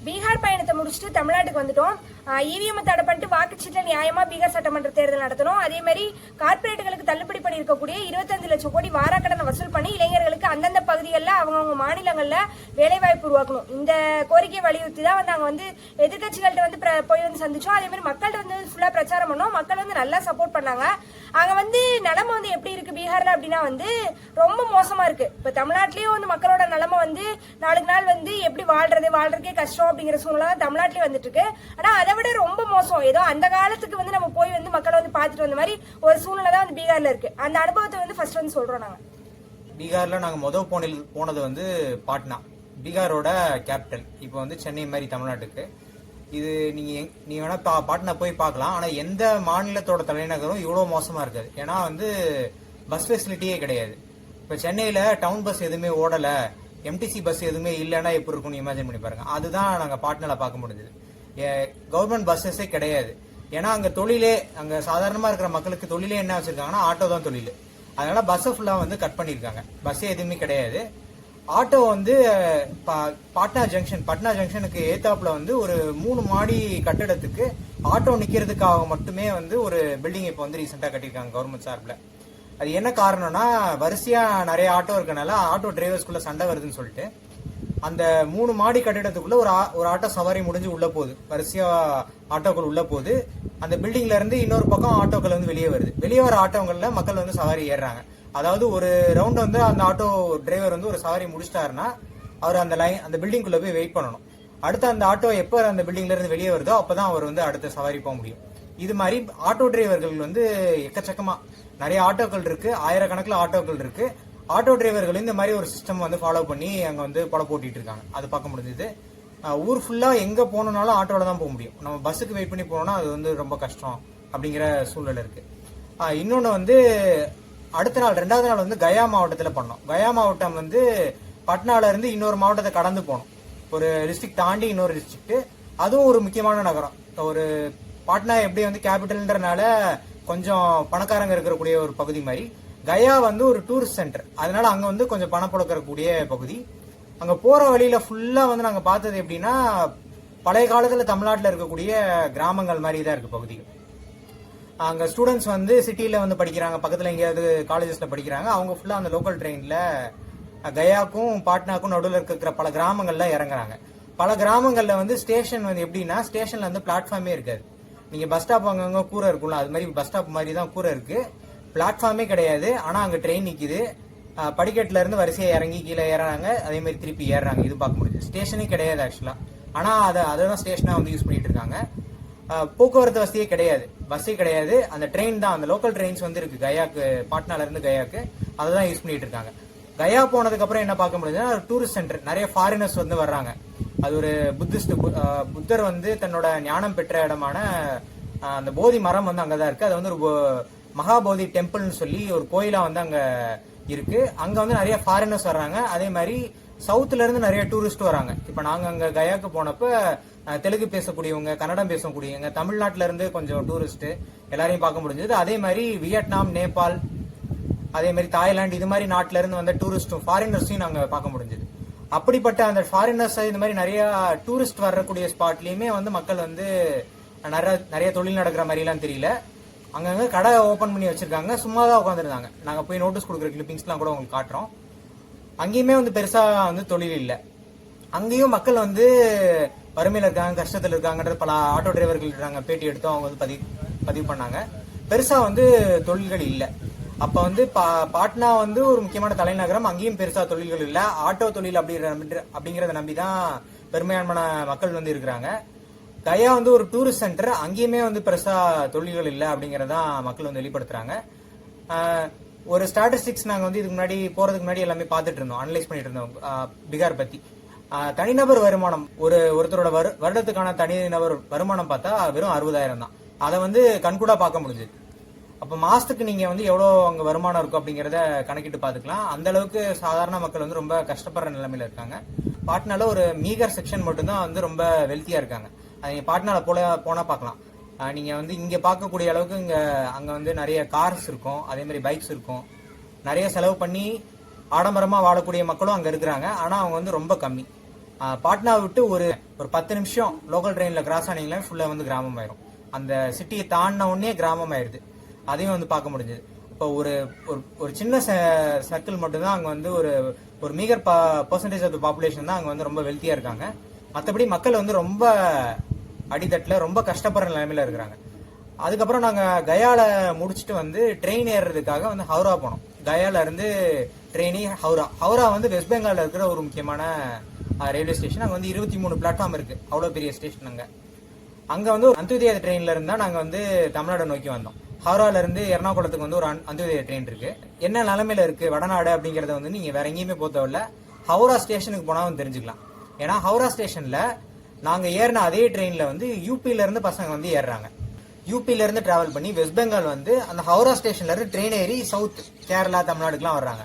பீகார் பயணத்தை முடிச்சுட்டு தமிழ்நாட்டுக்கு வந்துட்டோம். இவிஎம் தடை பண்ணிட்டு வாக்குச்சீட்டில் நியாயமா பீகார் சட்டமன்ற தேர்தல் நடத்தணும். அதே மாதிரி கார்பரேட்டுகளுக்கு தள்ளுபடி பண்ணி இருக்கக்கூடிய 25 லட்சம் கோடி வாராக்கடனை வசூல் பண்ணி இளைஞர்களுக்கு அந்தந்த பகுதிகளில் அவங்கவுங்க மாநிலங்களில் வேலைவாய்ப்பு உருவாக்கணும். இந்த கோரிக்கையை வலியுறுத்தி தான் நாங்கள் வந்து எதிர்கட்சிகள்கிட்ட வந்து போய் வந்து சந்திச்சோம். அதே மாதிரி மக்கள்கிட்ட வந்து ஃபுல்லாக பிரச்சாரம் பண்ணோம். மக்கள் வந்து நல்லா சப்போர்ட் பண்ணாங்க. அங்க வந்து நிலைமை வந்து எப்படி இருக்கு பீகார்ல அப்படின்னா வந்து ரொம்ப மோசமா இருக்கு. இப்ப தமிழ்நாட்டிலயும் வந்து மக்களோட நிலைமை வந்து நாளுக்கு நாள் வந்து எப்படி வாழ்றதுக்கே கஷ்டம் அப்படிங்கிற சூழ்நிலை தமிழ்நாட்டிலயும் வந்துட்டு இருக்கு. ஆனா அதை விட ரொம்ப மோசம். ஏதோ அந்த காலத்துக்கு வந்து நம்ம போய் வந்து மக்களை வந்து பாத்துட்டு வந்த மாதிரி ஒரு சூழ்நிலை தான் வந்து பீகார்ல இருக்கு. அந்த அனுபவத்தை வந்து ஃபர்ஸ்ட் வந்து சொல்றோம். நாங்க பீகார்ல நாங்க போனது வந்து பாட்னா, பீகாரோட கேபிட்டல். இப்போ வந்து சென்னை மாதிரி தமிழ்நாட்டுக்கு. இது நீங்க வேணா பாட்னா போய் பார்க்கலாம். ஆனா எந்த மாநிலத்தோட தலைநகரும் இவ்வளவு மோசமா இருக்காது. ஏன்னா வந்து பஸ் ஃபெசிலிட்டியே கிடையாது. இப்ப சென்னையில டவுன் பஸ் எதுவுமே ஓடல, எம்டிசி பஸ் எதுவுமே இல்லைன்னா எப்படி இருக்கும்னு இமேஜின் பண்ணி பாருங்க. அதுதான் நாங்க பாட்னால பார்க்க முடிஞ்சது. கவர்மெண்ட் பஸ்ஸஸே கிடையாது. ஏன்னா அங்க தொழிலே, அங்க சாதாரணமா இருக்கிற மக்களுக்கு தொழிலே என்ன வச்சிருக்காங்கன்னா ஆட்டோ தான் தொழில். அதனால பஸ் ஃபுல்லா வந்து கட் பண்ணிருக்காங்க. பஸ்ஸே எதுவுமே கிடையாது. ஆட்டோ வந்து பாட்னா ஜங்ஷனுக்கு ஏத்தாப்புல வந்து ஒரு 3 மாடி கட்டிடத்துக்கு ஆட்டோ நிக்கிறதுக்காக மட்டுமே வந்து ஒரு பில்டிங் இப்போ வந்து ரீசெண்டா கட்டிருக்காங்க கவர்மெண்ட் சார்பில். அது என்ன காரணம்னா, வரிசையா நிறைய ஆட்டோ இருக்கனால ஆட்டோ டிரைவர்ஸ்குள்ள சண்டை வருதுன்னு சொல்லிட்டு அந்த 3 மாடி கட்டிடத்துக்குள்ள ஒரு ஆட்டோ சவாரி முடிஞ்சு உள்ள போகுது. வரிசையா ஆட்டோக்கள் உள்ள போகுது. அந்த பில்டிங்ல இருந்து இன்னொரு பக்கம் ஆட்டோக்கள் வந்து வெளியே வருது. வெளியே வர ஆட்டோக்கள்ல மக்கள் வந்து சவாரி ஏறுறாங்க. அதாவது ஒரு ரவுண்ட் வந்து அந்த ஆட்டோ டிரைவர் வந்து ஒரு சவாரி முடிச்சிட்டாருன்னா அவர் அந்த பில்டிங்குள்ள போய் வெயிட் பண்ணணும். அடுத்து அந்த ஆட்டோ எப்ப அந்த பில்டிங்ல இருந்து வெளியே வருதோ அப்பதான் அவர் வந்து அடுத்த சவாரி போக முடியும். இது மாதிரி ஆட்டோ டிரைவர்கள் வந்து எக்கச்சக்கமா நிறைய ஆட்டோக்கள் இருக்கு, ஆயிரக்கணக்கில் ஆட்டோக்கள் இருக்கு. ஆட்டோ டிரைவர்கள் இந்த மாதிரி ஒரு சிஸ்டம் வந்து ஃபாலோ பண்ணி அங்க வந்து பொல போட்டிட்டு இருக்காங்க. அது பார்க்க முடிஞ்சது. ஊர் ஃபுல்லா எங்க போகணும்னாலும் ஆட்டோல தான் போக முடியும். நம்ம பஸ்ஸுக்கு வெயிட் பண்ணி போனோம்னா அது வந்து ரொம்ப கஷ்டம் அப்படிங்கிற சூழ்நிலை இருக்கு. இன்னொன்னு வந்து அடுத்த நாள் 2வது நாள் வந்து கயா மாவட்டத்தில் பண்ணோம். கயா மாவட்டம் வந்து பட்னால இருந்து இன்னொரு மாவட்டத்தை கடந்து போனோம். ஒரு டிஸ்ட்ரிக்ட் தாண்டி இன்னொரு டிஸ்ட்ரிக்ட். அதுவும் ஒரு முக்கியமான நகரம். ஒரு பாட்னா எப்படி வந்து கேபிட்டல்ன்றனால கொஞ்சம் பணக்காரங்க இருக்கக்கூடிய ஒரு பகுதி மாதிரி, கயா வந்து ஒரு டூரிஸ்ட் சென்டர். அதனால அங்க வந்து கொஞ்சம் பணம் புழக்கக்கூடிய பகுதி. அங்க போற வழியில ஃபுல்லா வந்து நாங்க பார்த்தது எப்படின்னா, பழைய காலத்துல தமிழ்நாட்டில் இருக்கக்கூடிய கிராமங்கள் மாதிரி தான் இருக்கு பகுதிகள். அங்க ஸ்டூடெண்ட்ஸ் வந்து சிட்டில வந்து படிக்கிறாங்க, பக்கத்துல எங்கேயாவது காலேஜஸ்ல படிக்கிறாங்க. அவங்க ஃபுல்லா அந்த லோக்கல் ட்ரெயின்ல கயாக்கும் பாட்னாக்கும் நடுவில் இருக்கிற பல கிராமங்கள்ல இறங்குறாங்க. பல கிராமங்கள்ல வந்து ஸ்டேஷன் வந்து எப்படின்னா, ஸ்டேஷன்ல வந்து பிளாட்ஃபார்மே இருக்காது. நீங்க பஸ் ஸ்டாப் அங்கங்க கூரை இருக்கும்ல, அது மாதிரி பஸ் ஸ்டாப் மாதிரி தான் கூரை இருக்கு. பிளாட்ஃபார்மே கிடையாது. ஆனா அங்க ட்ரெயின் நிக்குது. படிக்கட்டுல இருந்து வரிசையா இறங்கி கீழே ஏறாங்க, அதே மாதிரி திருப்பி ஏறாங்க. இது பார்க்க முடியுது. ஸ்டேஷனே கிடையாது ஆக்சுவலா. ஆனா அதான் ஸ்டேஷனா வந்து யூஸ் பண்ணிட்டு இருக்காங்க. போக்குவரத்து வசதியே கிடையாது, பஸ்ஸே கிடையாது. அந்த ட்ரெயின் தான், அந்த லோக்கல் ட்ரெயின்ஸ் வந்து இருக்கு கயாக்கு, பாட்னால இருந்து கயாக்கு. அதை தான் யூஸ் பண்ணிட்டு இருக்காங்க. கயா போனதுக்கு அப்புறம் என்ன பார்க்க முடியுதுன்னா, டூரிஸ்ட் சென்டர். நிறைய ஃபாரினர்ஸ் வந்து வர்றாங்க. அது ஒரு புத்தர் வந்து தன்னோட ஞானம் பெற்ற இடமான அந்த போதி மரம் வந்து அங்கதான் இருக்கு. அது வந்து ஒரு மகாபோதி டெம்பிள்னு சொல்லி ஒரு கோயிலா வந்து அங்க இருக்கு. அங்க வந்து நிறைய ஃபாரினர்ஸ் வர்றாங்க. அதே மாதிரி சவுத்துல இருந்து நிறைய டூரிஸ்ட் வராங்க. இப்ப நாங்க அங்க கயாக்கு போனப்ப தெலுங்கு பேசக்கூடியவங்க, கன்னடம் பேசக்கூடியவங்க, தமிழ்நாட்டுல இருந்து கொஞ்சம் டூரிஸ்ட் எல்லாரையும் பார்க்க முடிஞ்சது. அதே மாதிரி வியட்நாம், நேபாள், அதே மாதிரி தாய்லாந்து, இது மாதிரி நாட்டுல இருந்து வந்த டூரிஸ்டும் ஃபாரினர்ஸையும் நாங்க பார்க்க முடிஞ்சது. அப்படிப்பட்ட அந்த ஃபாரினர்ஸ் இந்த மாதிரி நிறைய டூரிஸ்ட் வரக்கூடிய ஸ்பாட்லயுமே வந்து மக்கள் வந்து நிறைய தொழில் நடக்கிற மாதிரி எல்லாம் தெரியல. அங்கங்க கடை ஓபன் பண்ணி வச்சிருக்காங்க, சும்மா தான் உட்காந்துருந்தாங்க. நாங்க போய் நோட்டீஸ் கொடுக்குற கிளிப்பிங்ஸ் எல்லாம் கூட உங்களுக்கு காட்டுறோம். அங்கேயுமே வந்து பெருசா வந்து தொழில் இல்லை. அங்கேயும் மக்கள் வந்து வறுமையில இருக்காங்க, கஷ்டத்துல இருக்காங்கன்றது பல ஆட்டோ டிரைவர்கள் இருக்காங்க, பேட்டி எடுத்தோம். அவங்க வந்து பதிவு பண்ணாங்க. பெருசா வந்து தொழில்கள் இல்லை. அப்ப வந்து பாட்னா வந்து ஒரு முக்கியமான தலைநகரம். அங்கேயும் பெருசா தொழில்கள் இல்ல. ஆட்டோ தொழில் அப்படிங்கறத நம்பிதான் பெருமையான மக்கள் வந்து இருக்கிறாங்க. கயா வந்து ஒரு டூரிஸ்ட் சென்டர். அங்கேயுமே வந்து பெருசா தொழில்கள் இல்லை அப்படிங்கறதான் மக்கள் வந்து வெளிப்படுத்துறாங்க. ஒரு ஸ்டாட்டிஸ்டிக்ஸ் நாங்க வந்து இதுக்கு முன்னாடி போறதுக்கு முன்னாடி எல்லாமே பார்த்துட்டு இருந்தோம், அனலைஸ் பண்ணிட்டு இருந்தோம் பீகார் பத்தி. தனிநபர் வருமானம், ஒருத்தரோட வருடத்துக்கான தனிநபர் வருமானம் பார்த்தா வெறும் 60,000 தான். அதை வந்து கண்கூடா பார்க்க முடிஞ்சது. அப்ப மாசத்துக்கு நீங்க வந்து எவ்வளவு அங்க வருமானம் இருக்கும் அப்படிங்கறத கணக்கிட்டு பாத்துக்கலாம். அந்த அளவுக்கு சாதாரண மக்கள் வந்து ரொம்ப கஷ்டப்படுற நிலைமையில இருக்காங்க. பாட்னால ஒரு மீகர் செக்ஷன் மட்டும்தான் வந்து ரொம்ப வெல்த்தியா இருக்காங்க. நீங்க பாட்னால போனா பாக்கலாம். நீங்க வந்து இங்க பார்க்கக்கூடிய அளவுக்கு அங்க வந்து நிறைய கார்ஸ் இருக்கும், அதே மாதிரி பைக்ஸ் இருக்கும். நிறைய செலவு பண்ணி ஆடம்பரமா வாழக்கூடிய மக்களும் அங்க இருக்கிறாங்க. ஆனா அவங்க வந்து ரொம்ப கம்மி. பாட்னா விட்டு ஒரு 10 நிமிஷம் லோக்கல் ட்ரெயின்ல கிராஸ் ஆனீங்களா ஃபுல்லா வந்து கிராமம் ஆயிரும். அந்த சிட்டியை தாண்டின உடனே கிராமம் ஆயிடுது. அதையும் வந்து பார்க்க முடிஞ்சது. இப்போ ஒரு சின்ன சர்க்கிள் மட்டும்தான் அங்க வந்து ஒரு meagre percentage of the population தான் அங்க வந்து ரொம்ப வெல்த்தியா இருக்காங்க. மற்றபடி மக்கள் வந்து ரொம்ப அடித்தட்டுல ரொம்ப கஷ்டப்படுற நிலைமையில இருக்கிறாங்க. அதுக்கப்புறம் நாங்க கயால முடிச்சுட்டு வந்து ட்ரெயின் ஏறுறதுக்காக வந்து ஹவுரா போனோம். கயால இருந்து ட்ரெயினி ஹவுரா வந்து வெஸ்ட் பெங்கால்ல இருக்கிற ஒரு முக்கியமான ரயில்வே ஸ்டேஷன். அங்க வந்து 23 பிளாட்ஃபார்ம் இருக்கு. அவ்வளவு பெரிய ஸ்டேஷன் அங்க வந்து ஒரு அந்தியோதய ட்ரெயின்ல இருந்தா நாங்க வந்து தமிழ்நாடு நோக்கி வந்தோம். ஹவுரால இருந்து எர்ணாகுளத்துக்கு வந்து ஒரு அந்தியோதய ட்ரெயின் இருக்கு. என்ன நிலைமையில இருக்கு வடநாடு அப்படிங்கறத வந்து நீங்க வேற எங்கேயுமே போத்தவில்ல, ஹவுரா ஸ்டேஷனுக்கு போனாலும் தெரிஞ்சுக்கலாம். ஏன்னா ஹவுரா ஸ்டேஷன்ல நாங்க ஏறின அதே ட்ரெயின்ல வந்து யூபில இருந்து பசங்க வந்து ஏறுறாங்க. யூபில இருந்து டிராவல் பண்ணி வெஸ்ட் பெங்கால் வந்து அந்த ஹவுரா ஸ்டேஷன்ல இருந்து ட்ரெயின் ஏறி சவுத் கேரளா தமிழ்நாடுக்குலாம் வர்றாங்க.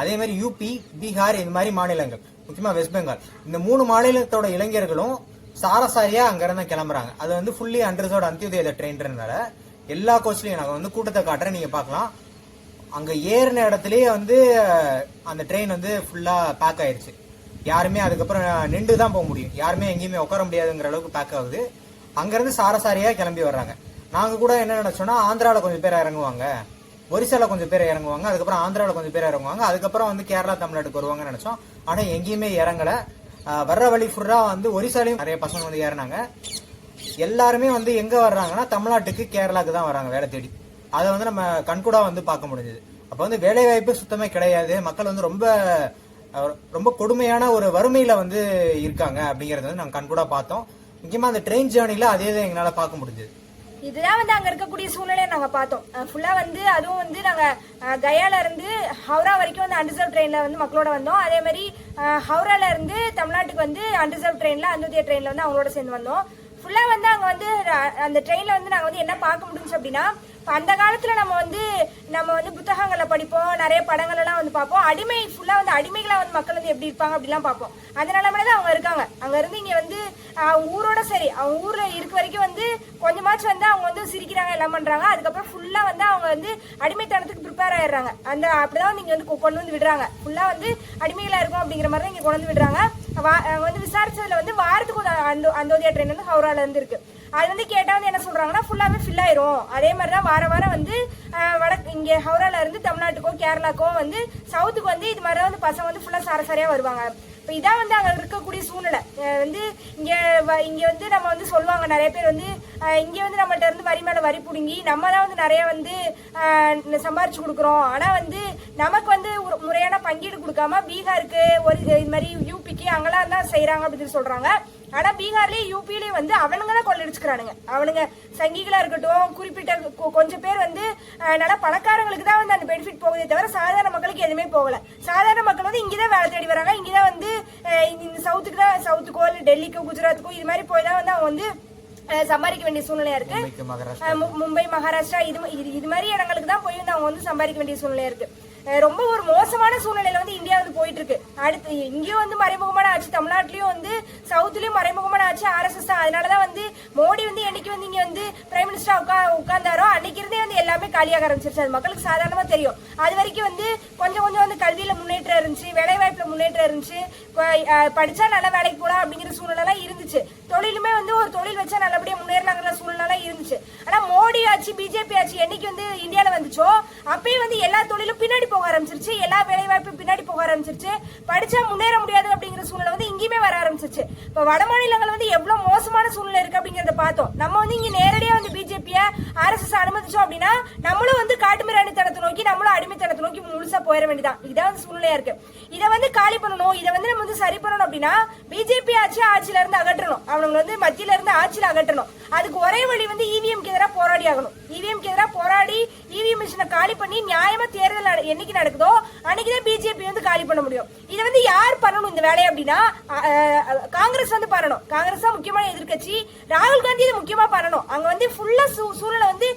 அதே மாதிரி யூபி, பீகார் இந்த மாதிரி மாநிலங்கள், முக்கியமா வெஸ்ட் பெங்கால், இந்த 3 மாநிலத்தோட இளைஞர்களும் சாரசாரியா அங்க இருந்து கிளம்புறாங்க. அது வந்து ஃபுல்லி அண்டர்சோட அந்தியோதய ட்ரெயின்றதுனால எல்லா கோச்லயும் நாங்க வந்து கூட்டத்தை காட்டுறேன், நீங்க பாக்கலாம். அங்க ஏறின இடத்துலயே வந்து அந்த ட்ரெயின் வந்து ஃபுல்லா பேக் ஆயிருச்சு. யாருமே அதுக்கப்புறம் நின்று தான் போக முடியும், யாருமே எங்கேயுமே உட்கார முடியாதுங்கிற அளவுக்கு பேக் ஆகுது. அங்க இருந்து சாரசாரியா கிளம்பி வர்றாங்க. நாங்க கூட என்ன நினைச்சோம்னா ஆந்திரால கொஞ்சம் பேர் இறங்குவாங்க, ஒரிசால கொஞ்சம் பேர் இறங்குவாங்க, அதுக்கப்புறம் ஆந்திரால கொஞ்சம் பேர் இறங்குவாங்க, அதுக்கப்புறம் வந்து கேரளா தமிழ்நாட்டுக்கு வருவாங்கன்னு நினைச்சோம். ஆனா எங்கேயுமே இறங்கல. வர்ற வழி ஃபுல்லா வந்து ஒரிசாலையும் நிறைய பசங்க வந்து ஏறினாங்க. எல்லாருமே வந்து எங்க வர்றாங்கன்னா தமிழ்நாட்டுக்கு கேரளாக்கு தான் வராங்க வேலை தேடி. அதை வந்து நம்ம கண்கூடா வந்து பார்க்க முடிஞ்சது. அப்ப வந்து வேலை வாய்ப்பு சுத்தமே கிடையாது. மக்கள் வந்து ரொம்ப ரொம்ப கொடுமையான ஒரு வறுமையில வந்து இருக்காங்க அப்படிங்கறத வந்து நாங்க கண்கூடா பார்த்தோம். முக்கியமா அந்த ட்ரெயின் ஜேர்னில அதே தான் எங்களால பார்க்க முடிஞ்சது. இதுதான் வந்து அங்க இருக்கக்கூடிய சூழ்நிலையை நாங்க பார்த்தோம். ஃபுல்லா வந்து அதுவும் வந்து நாங்க கயால இருந்து ஹவுரா வரைக்கும் வந்து அன்ரிசர்வ் ட்ரெயின்ல வந்து மக்களோட வந்தோம். அதே மாதிரி ஹவுரால இருந்து தமிழ்நாட்டுக்கு வந்து அன்ரிசர்வ் ட்ரெயின்ல அந்தியோதய ட்ரெயின்ல வந்து அவங்களோட சேர்ந்து வந்தோம். ஃபுல்லா வந்து அங்க வந்து அந்த ட்ரெயின்ல வந்து நாங்க வந்து என்ன பார்க்க முடிஞ்சு அப்படின்னா, அந்த காலத்துல நம்ம வந்து புத்தகங்களை படிப்போம், நிறைய படங்கள் எல்லாம் வந்து பார்ப்போம். அடிமை ஃபுல்லா வந்து அடிமைகளா வந்து மக்கள் வந்து எப்படி இருப்பாங்க அப்படிலாம் பார்ப்போம். அந்த நிலைமையில தான் அவங்க இருக்காங்க. அங்க இருந்து இங்க வந்து அவங்க ஊரோட சரி, அவங்க ஊர்ல இருக்க வரைக்கும் வந்து கொஞ்சமாச்சும் வந்து அவங்க வந்து சிரிக்கிறாங்க, எல்லாம் பண்றாங்க. அதுக்கப்புறம் ஃபுல்லா வந்து அவங்க வந்து அடிமைத்தனத்துக்கு ப்ரிப்பேர் ஆயிடுறாங்க. அப்படிதான் வந்து இங்க வந்து கொண்டு வந்து விடுறாங்க. ஃபுல்லா வந்து அடிமைகளா இருக்கும் அப்படிங்கிற மாதிரி தான் இங்க கொண்டு வந்து விடுறாங்க. வந்து விசாரிச்சதுல வந்து வாரத்துக்கு ஒரு அந்தியோதய ட்ரெயின் வந்து ஹவுரால இருந்து இருக்கு. அது வந்து கேட்டா வந்து என்ன சொல்றாங்கன்னா ஃபுல்லாவே ஃபில் ஆயிரும். அதே மாதிரிதான் வாரம் வந்து வடக்கு இங்க ஹவுரால இருந்து தமிழ்நாட்டுக்கோ கேரளாக்கோ வந்து சவுத்துக்கு வந்து இது மாதிரி வந்து பசங்க வந்து ஃபுல்லா சாரசாரியா வருவாங்க. இப்ப இதான் வந்து அங்க இருக்கக்கூடிய சூழ்நிலை. வந்து இங்க வந்து நம்ம வந்து சொல்லுவாங்க நிறைய பேர் வந்து இங்க வந்து நம்மகிட்ட இருந்து வரி மேல வரி புடுங்கி நம்ம தான் வந்து நிறைய வந்து சம்பாரிச்சு கொடுக்குறோம். ஆனா வந்து நமக்கு வந்து முறையான பங்கீடு கொடுக்காம பீகாருக்கு ஒரு இது மாதிரி யூபிக்கு அங்கெல்லாம் தான் செய்யறாங்க அப்படின்னு சொல்றாங்க. ஆனா பீகார்லயும் யூபிலயும் வந்து அவனுங்க தான் கொள்ளடிச்சுக்கிறானுங்க. அவனுங்க சங்கிகளா இருக்கட்டும், குறிப்பிட்ட கொஞ்சம் பேர் வந்து நல்லா பணக்காரங்களுக்கு தான் வந்து அந்த பெனிஃபிட் போகுதே தவிர சாதாரண மக்களுக்கு எதுவுமே போகல. சாதாரண மக்கள் வந்து இங்கதான் வேலை தேடி வராங்க. இங்கதான் வந்து இந்த சவுத்துக்கோ இல்ல டெல்லிக்கோ குஜராத்துக்கோ இது மாதிரி போய் தான் வந்து அவங்க வந்து சம்பாதிக்க வேண்டிய சூழ்நிலையா இருக்கு. மும்பை, மகாராஷ்டிரா இது மாதிரி இடங்களுக்கு தான் போய் வந்து அவங்க வந்து சம்பாதிக்க வேண்டிய சூழ்நிலையா இருக்கு. ரொம்ப ஒரு மோசமான சூழ்நிலையில வந்து இந்தியா வந்து போயிட்டு இருக்கு. அடுத்து இங்கேயும் வந்து மறைமுகமான ஆட்சி, தமிழ்நாட்டிலயும் வந்து சவுத்லயும் மறைமுகமான ஆட்சி RSS தான். அதனாலதான் வந்து மோடி வந்து என்னைக்கு வந்து இங்க வந்து பிரைம் மினிஸ்டரா உட்கார்ந்தாரோ அன்னைக்கு இருந்தே வந்து எல்லாமே காலியாக ஆரம்பிச்சிருச்சு. அது மக்களுக்கு சாதாரணமா தெரியும். அது வரைக்கும் வந்து கொஞ்சம் வந்து கல்வியில முன்னேற்றம் இருந்துச்சு, வேலை வாய்ப்புல முன்னேற்றம் இருந்துச்சு, படிச்சா நல்ல வேலைக்கு போலாம் அப்படிங்கிற சூழ்நிலை இருந்துச்சு. தொழிலுமே வந்து ஒரு தொழில் வச்சா நல்லபடியா முன்னேறலாங்கிற சூழ்நிலை இருந்துச்சு. ஆனா மோடி ஆட்சி, பிஜேபி ஆட்சி என்னைக்கு வந்து இந்தியால வந்துச்சோ அப்பயே வந்து எல்லா தொழிலும் பின்னாடி போக ஆரம்பிச்சிருச்சு, எல்லா வேலை வாய்ப்பும் பின்னாடி போக ஆரம்பிச்சிருச்சு. படிச்சா முன்னேற முடியாது அப்படிங்கிற சூழ்நிலை வந்து இங்கேயுமே வர ஆரம்பிச்சிருச்சு. இப்ப வட மாநிலங்கள் வந்து எவ்வளவு மோசமான சூழ்நிலை இருக்கு அப்படிங்கறத பார்த்தோம். நம்ம வந்து இங்க நேரடியா வந்து பிஜேபிய RSS அனுமதிச்சோம் அப்படின்னா நம்மளும் வந்து காட்டுமிராணித்தனத்தை நோக்கி, நம்மளும் அடிமைத்தனத்தை நோக்கி முழுசா போயிட வேண்டியதான். இதான் வந்து சூழ்நிலையா இருக்கு. இதை வந்து காலி பண்ணணும், இதை வந்து நம்ம வந்து சரி பண்ணணும் அப்படின்னா பிஜேபி ஆட்சியில இருந்து அகற்றணும். அவங்க வந்து மத்தியில இருந்து ஆட்சியில அகற்றணும். அதுக்கு ஒரே வழி வந்து EVMக்கு எதிராக போராடி ஆகணும். EVMக்கு எதிராக போராடி EVM மிஷினை காலி பண்ணி நியாயமா தேர்தல் என்னைக்கு நடக்குதோ அன்னைக்குதான் பிஜேபி வந்து காலி பண்ண முடியும். இதை வந்து யார் பண்ணணும் இந்த வேலையை அப்படின்னா காங்கிரஸ் வந்து பண்ணணும். காங்கிரஸ் தான் முக்கியமான எதிர்கட்சி. ராகுல் காந்தி இதை முக்கியமா பண்ணணும். அங்க வந்து ஃபுல்லா சூழ்நிலை வந்து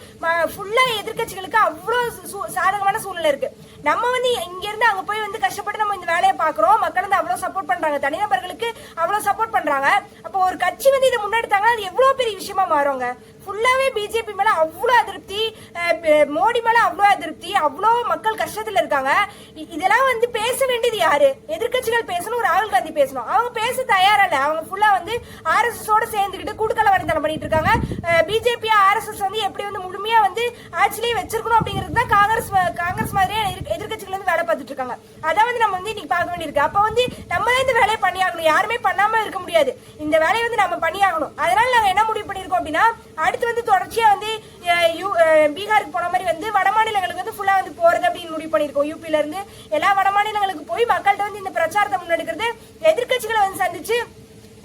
ஃபுல்லா எதிர்கட்சிகளுக்கு அவ்வளவு சாதகமான சூழ்நிலை இருக்கு. நம்ம வந்து இங்க இருந்து அங்க போய் வந்து கஷ்டப்பட்டு நம்ம இந்த வேலையை பாக்குறோம். மக்கள் வந்து அவ்வளவு சப்போர்ட் பண்றாங்க, தனிநபர்களுக்கு அவ்வளவு சப்போர்ட் பண்றாங்க. அப்போ ஒரு கட்சி வந்து இதை முன்னெடுத்தாங்கன்னா அது எவ்வளவு பெரிய விஷயமா மாறுங்க. ஃபுல்லாவே பிஜேபி மேல அவ்வளவு அதிருப்தி, மோடி மேல அவ்வளவு அதிருப்தி, அவ்வளவு மக்கள் கஷ்டத்துல இருக்காங்க. இதெல்லாம் வந்து பேச வேண்டியது யாரு? எதிர்க்கட்சிகள் பேசணும், ராகுல் காந்தி பேசணும். அவங்க பேச தயாரா இல்ல. அவங்க ஃபுல்லா வந்து RSS ஓட சேர்ந்துக்கிட்டு கூட்டுக்கல வரைத்தனம் பண்ணிட்டு இருக்காங்க. பிஜேபி RSS வந்து எப்படி வந்து முழுமையா வந்து ஆட்சியிலேயே வச்சிருக்கணும் அப்படிங்கிறது தான் காங்கிரஸ் மாதிரியே எதிர்க்கட்சிகள் வந்து வேலை பார்த்துட்டு இருக்காங்க. அதான் வந்து நம்ம வந்து இன்னைக்கு பார்க்க வேண்டியிருக்கு. அப்ப வந்து நம்ம தான் இந்த வேலையை பண்ணியாகணும். யாருமே பண்ணாம இருக்க முடியாது. இந்த வேலையை வந்து நம்ம பண்ணியாகணும். அதனால நாங்க என்ன முடிவு பண்ணிருக்கோம் அப்படின்னா, அடுத்து வந்து தொடர்ச்சியா வந்து பீகாருக்கு போன மாதிரி வந்து வட மாநிலங்களுக்கு வந்து ஃபுல்லா வந்து போறது அப்படின்னு முடிவு பண்ணிருக்கோம். யூபில இருந்து எல்லா வட மாநிலங்களுக்கு போய் மக்கள்கிட்ட வந்து இந்த பிரச்சாரத்தை முன்னெடுக்கிறது. எதிர்க்கட்சிகளை வந்து சந்திச்சு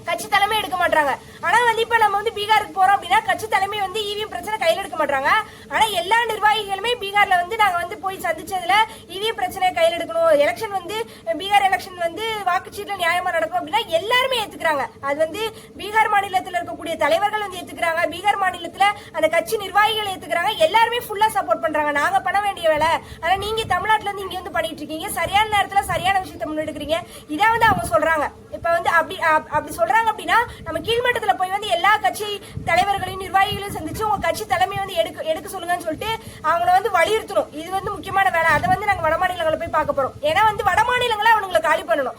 கட்சி தலைமை எடுக்க மாட்டாங்க. ஆனா வந்து இப்ப நம்ம வந்து பீகாருக்கு போறோம் அப்படின்னா கட்சி தலைமை வந்து இவிஎம் பிரச்சனை கையில எடுக்க மாட்டாங்க. ஆனா எல்லா நிர்வாகிகளுமே பீகார்ல வந்து நாங்க வந்து போய் சந்திச்சதுல இவிஎம் பிரச்சனை கையில எடுக்கணும், எலெக்ஷன் வந்து பீகார் எலெக்ஷன் வந்து வாக்குச்சீட்டுல நியாயமா நடக்கும் அப்படின்னா எல்லாருமே ஏத்துக்கிறாங்க. அது வந்து பீகார் மாநிலத்தில் இருக்கக்கூடிய தலைவர்கள் வந்து ஏத்துக்கிறாங்க, பீகார் மாநிலத்துல அந்த கட்சி நிர்வாகிகள் ஏத்துக்கிறாங்க. எல்லாருமே ஃபுல்லா சப்போர்ட் பண்றாங்க. நாங்க பண்ண வேண்டிய வேலை, ஆனா நீங்க தமிழ்நாட்டுல இருந்து இங்க வந்து பண்ணிட்டு இருக்கீங்க, சரியான நேரத்துல சரியான விஷயத்த முன்னெடுக்கிறீங்க. இதான் வந்து அவங்க சொல்றாங்க. இப்ப வந்து அப்படி சொல்றாங்க அப்படின்னா நம்ம கீழ்மட்டத்துல போய் வந்து எல்லா கட்சி தலைவர்களையும் நிர்வாகிகளையும் சந்திச்சு உங்க கட்சி தலைமை வந்து எடுக்க சொல்லுங்கன்னு சொல்லிட்டு அவங்கள வந்து வலியுறுத்தணும். இது வந்து முக்கியமான வேலை. அதை வந்து நாங்க வட மாநிலங்களை போய் பார்க்க போறோம். ஏன்னா வந்து வட மாநிலங்களை அவங்களை காலி பண்ணணும்.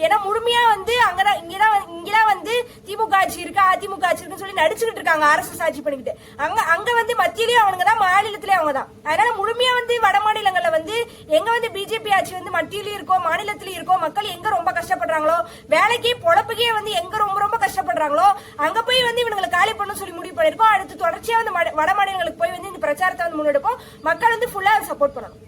ஏன்னா முழுமையா வந்து அங்கதான் இங்கதான் வந்து திமுக ஆட்சி இருக்கு, அதிமுக ஆட்சி இருக்குன்னு சொல்லி நடிச்சுக்கிட்டு இருக்காங்க. RSS ஆட்சி பண்ணிக்கிட்டு அங்க வந்து மத்தியிலயும் அவனுங்க தான், மாநிலத்திலயும் அவங்க தான். அதனால முழுமையா வந்து வட மாநிலங்கள்ல வந்து எங்க வந்து பிஜேபி ஆட்சி வந்து மத்தியிலயும் இருக்கோ மாநிலத்திலயும் இருக்கோ, மக்கள் எங்க ரொம்ப கஷ்டப்படுறாங்களோ, வேலைக்கு பொழப்புக்கே வந்து எங்க ரொம்ப ரொம்ப கஷ்டப்படுறாங்களோ அங்க போய் வந்து இவங்களை காலி பண்ணணும் சொல்லி முடிவு பண்ணிருக்கோம். அடுத்து தொடர்ச்சியா வந்து வட மாநிலங்களுக்கு போய் வந்து இந்த பிரச்சாரத்தை வந்து முன்னெடுப்போம். மக்கள் வந்து ஃபுல்லா சப்போர்ட் பண்ணணும்.